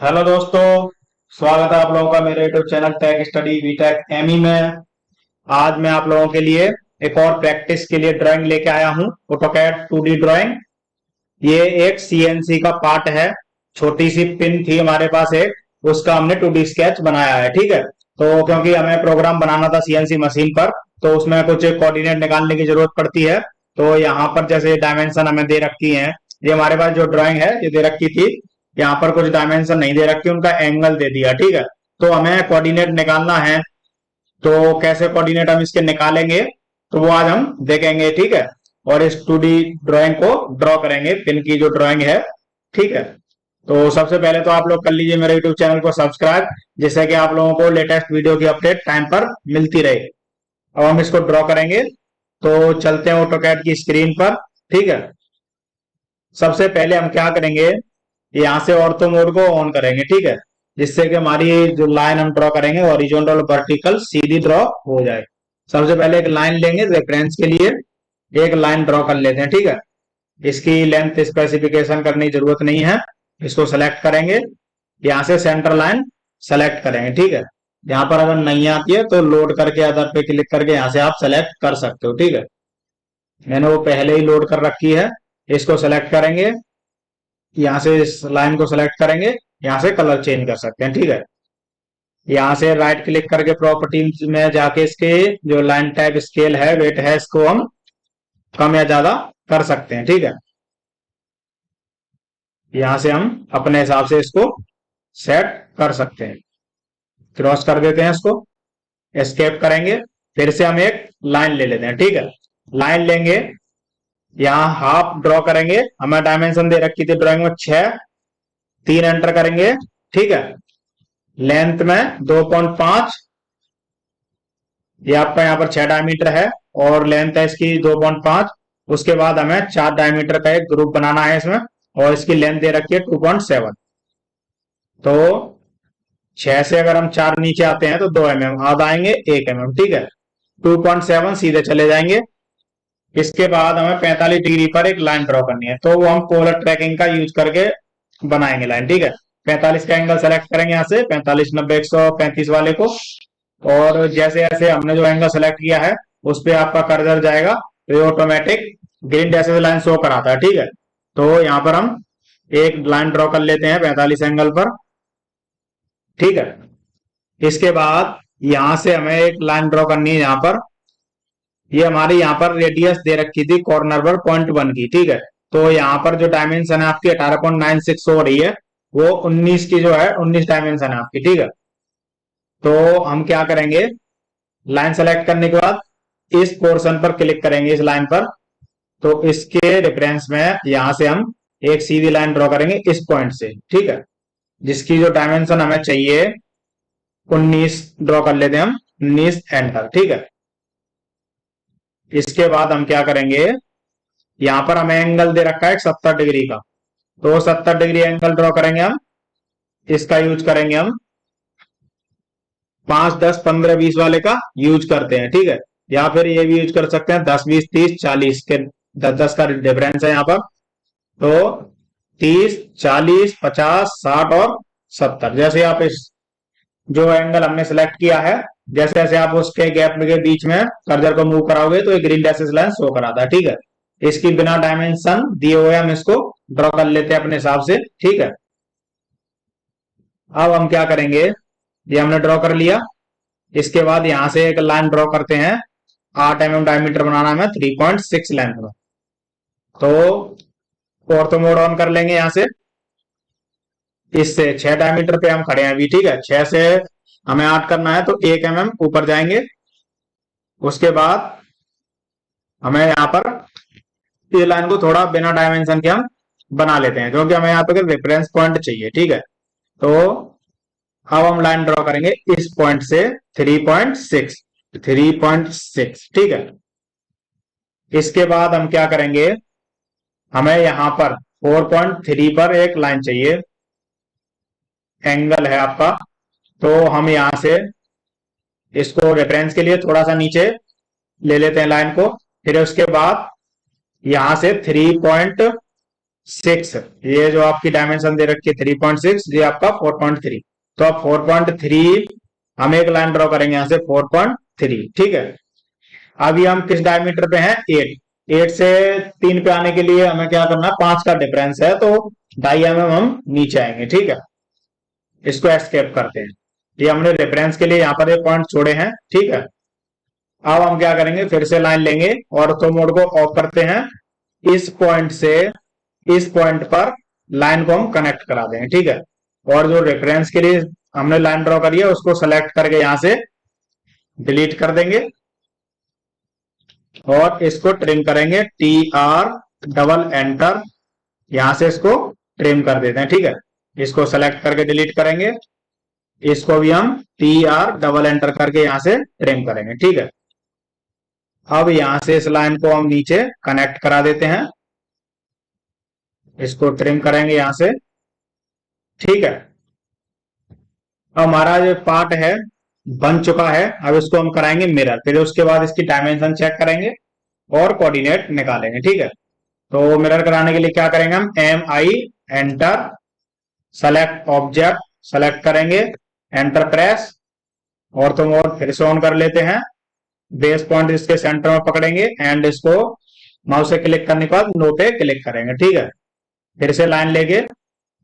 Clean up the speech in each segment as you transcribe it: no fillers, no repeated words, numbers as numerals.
Hello दोस्तों। स्वागत है आप लोगों का मेरे YouTube channel tech study BTech ME में। आज मैं आप लोगों के लिए एक और प्रैक्टिस के लिए ड्राइंग लेके आया हूं, ऑटोकैड 2D ड्राइंग। ये एक सीएनसी का पार्ट है। छोटी सी पिन थी हमारे पास एक, उसका हमने 2D स्केच बनाया है। ठीक है, तो क्योंकि हमें प्रोग्राम बनाना था सीएनसी मशीन पर, तो उसमें कुछ कोऑर्डिनेट निकालने की जरूरत पड़ती है। तो यहाँ पर जैसे डायमेंशन हमें दे रखी है, ये हमारे पास जो ड्राइंग है ये दे रखी थी। यहाँ पर कुछ डायमेंशन नहीं दे रखी, उनका एंगल दे दिया। ठीक है, तो हमें कोऑर्डिनेट निकालना है। तो कैसे कोऑर्डिनेट हम इसके निकालेंगे, तो वो आज हम देखेंगे। ठीक है, और इस 2D ड्राइंग को ड्रॉ करेंगे, पिन की जो ड्राइंग है। ठीक है, तो सबसे पहले तो आप लोग कर लीजिए मेरे यूट्यूब चैनल को सब्सक्राइब, जिससे कि आप लोगों को लेटेस्ट वीडियो की अपडेट टाइम पर मिलती रहे। अब हम इसको ड्रॉ करेंगे, तो चलते हैं ऑटोकैड की स्क्रीन पर। ठीक है, सबसे पहले हम क्या करेंगे, यहाँ से ऑर्थो मोड को ऑन करेंगे। ठीक है, जिससे कि हमारी जो लाइन हम ड्रॉ करेंगे हॉरिजॉन्टल और वर्टिकल सीधी ड्रॉ हो जाए। सबसे पहले एक लाइन लेंगे रेफरेंस के लिए, एक लाइन ड्रॉ कर लेते हैं। ठीक है, इसकी लेंथ स्पेसिफिकेशन करने की जरूरत नहीं है। इसको सेलेक्ट करेंगे, यहाँ से सेंटर लाइन सेलेक्ट करेंगे। ठीक है, यहाँ पर अगर नहीं आती है तो लोड करके अदर पे क्लिक करके यहाँ से आप सेलेक्ट कर सकते हो। ठीक है, मैंने वो पहले ही लोड कर रखी है। इसको सेलेक्ट करेंगे, यहाँ से इस लाइन को सेलेक्ट करेंगे, यहाँ से कलर चेंज कर सकते हैं। ठीक है, यहाँ से राइट क्लिक करके प्रॉपर्टीज में जाके इसके जो लाइन टाइप स्केल है, वेट है, इसको हम कम या ज्यादा कर सकते हैं। ठीक है, यहाँ से हम अपने हिसाब से इसको सेट कर सकते हैं। क्रॉस कर देते हैं इसको, एस्केप करेंगे, फिर से हम एक लाइन ले लेते हैं। ठीक है, लाइन लेंगे, यहाँ हाफ ड्रॉ करेंगे। हमें डायमेंशन दे रखी थी ड्राइंग में 6, 3 एंटर करेंगे। ठीक है, लेंथ में 2.5, ये आपका यहाँ पर 6 डायमीटर है और लेंथ है इसकी 2.5। उसके बाद हमें 4 डायमीटर का एक ग्रुप बनाना है इसमें, और इसकी लेंथ दे रखी है 2.7। तो 6 से अगर हम 4 नीचे आते हैं तो 2 mm, आधा आएंगे 1 mm। ठीक है, 2.7 सीधे चले जाएंगे। इसके बाद हमें 45 डिग्री पर एक लाइन ड्रॉ करनी है, तो वो हम पोलर ट्रैकिंग का यूज करके बनाएंगे लाइन। ठीक है, 45 का एंगल सेलेक्ट करेंगे, यहाँ से 45, 90, 135 वाले को। और जैसे जैसे हमने जो एंगल सेलेक्ट किया है उस पर आपका कर्सर जाएगा, तो ये automatic green dashes line show कराता है। ठीक है, तो यहाँ पर हम एक लाइन ड्रॉ कर लेते हैं 45 एंगल पर। ठीक है, इसके बाद यहां से हमें एक लाइन ड्रॉ करनी है यहाँ पर। ये हमारी यहाँ पर रेडियस दे रखी थी कॉर्नर पर 0.1 की। ठीक है, तो यहाँ पर जो डायमेंशन है आपकी 18.96 हो रही है, वो 19 की जो है 19 डायमेंशन है आपकी। ठीक है, तो हम क्या करेंगे, लाइन सेलेक्ट करने के बाद इस पोर्शन पर क्लिक करेंगे, इस लाइन पर। तो इसके रेफरेंस में यहां से हम एक सीधी लाइन ड्रॉ करेंगे इस पॉइंट से। ठीक है, जिसकी जो डायमेंशन हमें चाहिए 19 ड्रॉ कर लेते हैं हम, 19 एंटर। ठीक है, इसके बाद हम क्या करेंगे, यहां पर हमें एंगल दे रखा है 70 डिग्री का, तो 70 डिग्री एंगल ड्रॉ करेंगे हम। इसका यूज करेंगे हम 5, 10, 15, 20 वाले का यूज करते हैं। ठीक है, या फिर ये भी यूज कर सकते हैं 10, 20, 30, 40 के 10, 10 का डिफरेंस है यहाँ पर। तो 30, 40, 50, 60 और 70, जैसे आप इस जो एंगल हमने सेलेक्ट किया है, जैसे जैसे आप उसके गैप के बीच में कर्सर को मूव कराओगे तो एक ग्रीन डैशेस लाइन शो कराता है। ठीक है, इसकी बिना डायमेंशन दिए हुए हम इसको ड्रॉ कर लेते हैं अपने हिसाब से। ठीक है, अब हम क्या करेंगे, ये हमने ड्रॉ कर लिया। इसके बाद यहां से एक लाइन ड्रॉ करते हैं, 8 mm डायमीटर बनाना है 3.6 लेंथ में। तो ऑर्थो मोड ऑन कर लेंगे यहाँ से, इससे 6 डायमीटर पे हम खड़े हैं अभी। ठीक है, 6 से हमें 8 करना है, तो 1 mm ऊपर जाएंगे। उसके बाद हमें यहाँ पर ये लाइन को थोड़ा बिना डायमेंशन के हम बना लेते हैं, क्योंकि हमें यहाँ पे रेफरेंस पॉइंट चाहिए। ठीक है, तो अब हम लाइन ड्रॉ करेंगे इस पॉइंट से 3.6, 3.6। ठीक है, इसके बाद हम क्या करेंगे, हमें यहां पर 4.3 पर एक लाइन चाहिए, एंगल है आपका। तो हम यहां से इसको रेफरेंस के लिए थोड़ा सा नीचे ले लेते हैं लाइन को। फिर उसके बाद यहां से 3.4 6, ये जो आपकी डायमेंशन दे रखी है 3.6, ये आपका 4.3। तो अब 4.3 हम एक लाइन ड्रॉ करेंगे यहां से 4.3, ठीक है। अभी हम किस डायमीटर पे हैं? 8। 8 से 3 पे आने के लिए हमें क्या करना है? 5 का डिफरेंस है, तो 2.5 mm हम नीचे आएंगे, ठीक है। इसको एस्केप करते हैं। ये हमने रेफरेंस के लिए यहाँ पर एक पॉइंट छोड़े हैं, ठीक है। अब हम क्या करेंगे? फिर से लाइन लेंगे और ऑर्थो मोड को ऑफ करते हैं। इस पॉइंट से इस पॉइंट पर लाइन को हम कनेक्ट करा देंगे, ठीक है। और जो रेफरेंस के लिए हमने लाइन ड्रॉ करी है उसको सेलेक्ट करके यहां से डिलीट कर देंगे और इसको ट्रिम करेंगे, TR डबल एंटर, यहां से इसको ट्रिम कर देते हैं, ठीक है। इसको सेलेक्ट करके डिलीट करेंगे, इसको भी हम TR डबल एंटर करके यहां से ट्रिम करेंगे, ठीक है। अब यहां से इस लाइन को हम नीचे कनेक्ट करा देते हैं, इसको ट्रिम करेंगे यहां से, ठीक है। अब हमारा जो पार्ट है बन चुका है, अब इसको हम कराएंगे मिरर, फिर उसके बाद इसकी डायमेंशन चेक करेंगे और कोऑर्डिनेट निकालेंगे, ठीक है। तो मिरर कराने के लिए क्या करेंगे? हम MI enter, select object select करेंगे, एंटर प्रेस, और तो और फिर से ऑन कर लेते हैं। बेस पॉइंट इसके सेंटर में पकड़ेंगे एंड इसको माउस से क्लिक करने के बाद नो पे क्लिक करेंगे, ठीक है। फिर से लाइन लेके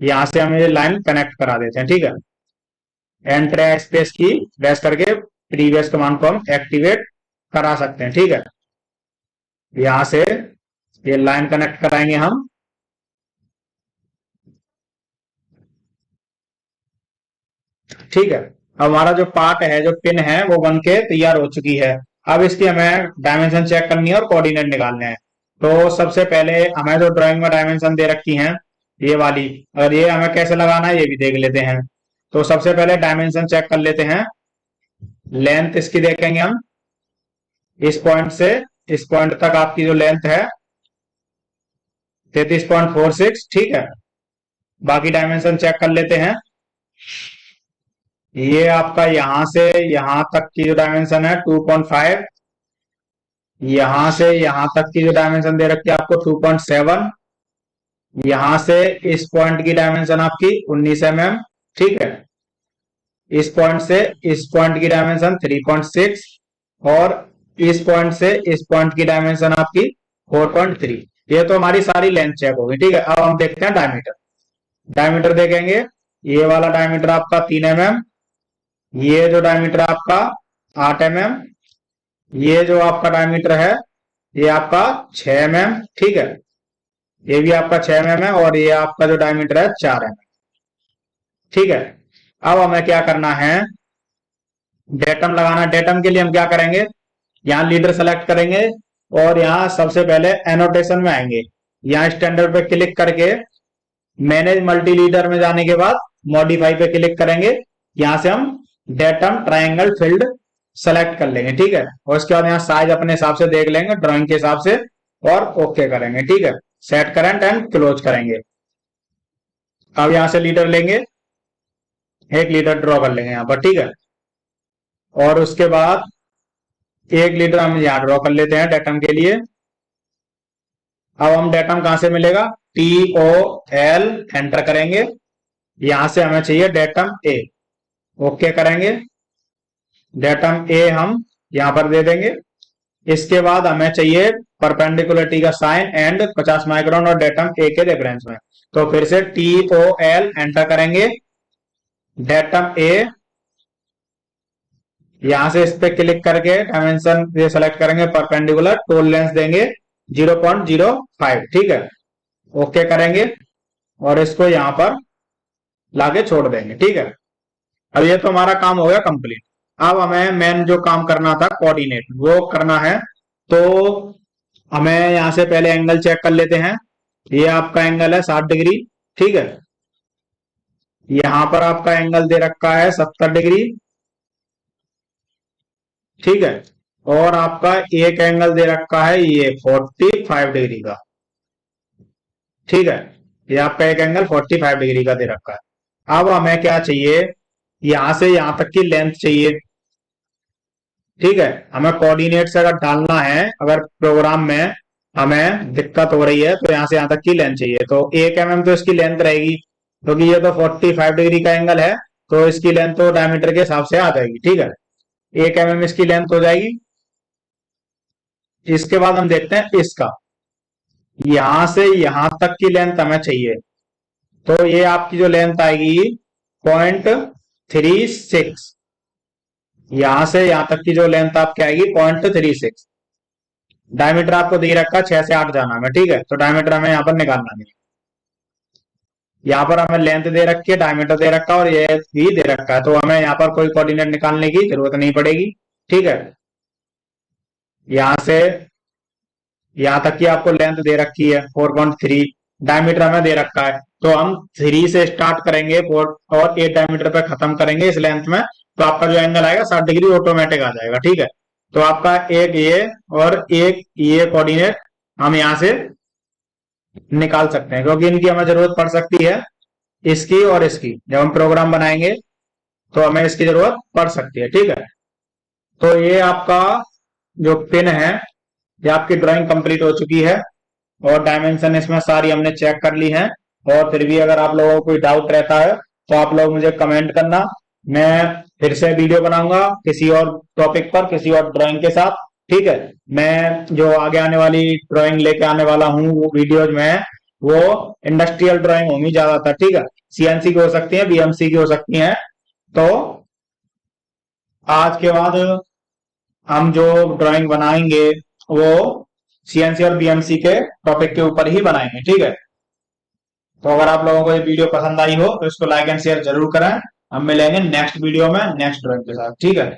यहां से हम ये लाइन कनेक्ट करा देते हैं, ठीक है। एंटर स्पेस की प्रेस करके प्रीवियस कमांड को हम एक्टिवेट करा सकते हैं, ठीक है। यहां से ये लाइन कनेक्ट कराएंगे हम, ठीक है। अब हमारा जो पार्ट है, जो पिन है, वो बन के तैयार हो चुकी है। अब इसकी हमें डायमेंशन चेक करनी है और कोऑर्डिनेट निकालने हैं। तो सबसे पहले हमें जो ड्राइंग में डायमेंशन दे रखी हैं ये वाली, और ये हमें कैसे लगाना है ये भी देख लेते हैं। तो सबसे पहले डायमेंशन चेक कर लेते हैं। लेंथ इसकी देखेंगे हम, इस पॉइंट से इस पॉइंट तक आपकी जो लेंथ है 33.46, ठीक है। बाकी डायमेंशन चेक कर लेते हैं। ये आपका यहां से यहां तक की जो डायमेंशन है 2.5, यहां से यहां तक की जो डायमेंशन दे रखी है आपको 2.7, यहां से इस पॉइंट की डायमेंशन आपकी 19 mm, ठीक है। इस पॉइंट से इस पॉइंट की डायमेंशन 3.6 और इस पॉइंट से इस पॉइंट की डायमेंशन आपकी 4.3। ये तो हमारी सारी लेंथ चेक होगी, ठीक है। अब हम देखते हैं डायमीटर। डायमीटर देखेंगे, ये वाला डायमीटर आपका 3 mm, ये जो डायमीटर आपका 8 mm, ये जो आपका डायमीटर है ये आपका 6 mm, ठीक है। ये भी आपका 6 mm है और ये आपका जो डायमीटर है 4 mm, ठीक है। अब हमें क्या करना है? डेटम लगाना। डेटम के लिए हम क्या करेंगे? यहाँ लीडर सेलेक्ट करेंगे और यहाँ सबसे पहले एनोटेशन में आएंगे। यहाँ स्टैंडर्ड पे क्लिक करके मैनेज मल्टी लीडर में जाने के बाद मॉडिफाई पे क्लिक करेंगे। यहाँ से हम डेटम ट्राइंगल फील्ड सेलेक्ट कर लेंगे, ठीक है। और उसके बाद यहाँ साइज अपने हिसाब से देख लेंगे ड्राइंग के हिसाब से और ओके करेंगे, ठीक है। सेट करंट एंड क्लोज करेंगे। अब यहाँ से लीडर लेंगे, एक लीडर ड्रॉ कर लेंगे यहाँ पर, ठीक है। और उसके बाद एक लीडर हम यहाँ ड्रॉ कर लेते हैं डेटम के लिए। अब हम डेटम कहां से मिलेगा? TOL एंटर करेंगे, यहां से हमें चाहिए डेटम A, ओके करेंगे। डेटम A हम यहां पर दे देंगे। इसके बाद हमें चाहिए परपेंडिकुलरिटी का साइन एंड 50 माइक्रोन और डेटम A के रेफरेंस में। तो फिर से TOL एंटर करेंगे, डेटम A, यहां से इस पे क्लिक करके डायमेंशन ये सेलेक्ट करेंगे, परपेंडिकुलर टोल लेंस देंगे 0.05, ठीक है। ओके करेंगे और इसको यहां पर लाके छोड़ देंगे, ठीक है। अब ये तो हमारा काम हो गया कंप्लीट। अब हमें मेन जो काम करना था कोऑर्डिनेट, वो करना है। तो हमें यहां से पहले एंगल चेक कर लेते हैं। ये आपका एंगल है 60 डिग्री, ठीक है। यहां पर आपका एंगल दे रखा है 70 डिग्री, ठीक है। और आपका एक एंगल दे रखा है ये 45 डिग्री का, ठीक है। ये आपका एक एंगल 45 डिग्री का दे रखा है। अब हमें क्या चाहिए? यहां से यहां तक की लेंथ चाहिए, ठीक है। हमें कोऑर्डिनेट से अगर डालना है, अगर प्रोग्राम में हमें दिक्कत हो रही है, तो यहाँ से यहाँ तक की लेंथ चाहिए, तो 1 mm तो इसकी लेंथ रहेगी, क्योंकि ये तो 45 डिग्री का एंगल है, तो इसकी लेंथ तो डायमीटर के हिसाब से आ जाएगी। ठीक है, 1 mm इसकी लेंथ हो जाएगी। इसके बाद हम देखते हैं इसका, यहां से यहां तक की लेंथ हमें चाहिए, तो ये आपकी जो लेंथ आएगी 0.36, यहां से यहां तक की जो लेंथ आपकी आएगी 0.36। डायमीटर आपको दे रखा है 6 से 8 जाना में, ठीक है, तो डायमीटर हमें यहाँ पर निकालना नहीं। यहाँ पर हमें लेंथ दे रखी है, डायमीटर दे रखा है और ये भी दे रखा है, तो हमें यहाँ पर कोई कोऑर्डिनेट निकालने की जरूरत नहीं पड़ेगी। ठीक है, यहां से यहां तक की आपको लेंथ दे रखी है 4.3, डायमीटर हमें दे रखा है, तो हम 3 से स्टार्ट करेंगे 4 और 8 डायमीटर पे खत्म करेंगे इस लेंथ में, तो आपका जो एंगल आएगा 60 डिग्री ऑटोमेटिक आ जाएगा। ठीक है, तो आपका एक ये और एक ये कोऑर्डिनेट हम यहां से निकाल सकते हैं, क्योंकि इनकी हमें जरूरत पड़ सकती है, इसकी और इसकी, जब हम प्रोग्राम बनाएंगे तो हमें इसकी जरूरत पड़ सकती है। ठीक है, तो ये आपका जो पिन है, ये आपकी ड्राइंग कंप्लीट हो चुकी है और डायमेंशन इसमें सारी हमने चेक कर ली है। और फिर भी अगर आप लोगों को कोई डाउट रहता है तो आप लोग मुझे कमेंट करना, मैं फिर से वीडियो बनाऊंगा किसी और टॉपिक पर, किसी और ड्राइंग के साथ। ठीक है, मैं जो आगे आने वाली ड्राइंग लेके आने वाला हूँ वो वीडियोज में, वो इंडस्ट्रियल ड्राइंग होंगी ज्यादातर। ठीक है, सीएनसी की हो सकती है, बीएमसी की हो सकती है। तो आज के बाद हम जो ड्राइंग बनाएंगे वो सीएनसी और बीएमसी के टॉपिक के ऊपर ही बनाएंगे। ठीक है, तो अगर आप लोगों को ये वीडियो पसंद आई हो तो इसको लाइक एंड शेयर जरूर करें। हम मिलेंगे नेक्स्ट वीडियो में नेक्स्ट ड्राइंग के साथ। ठीक है।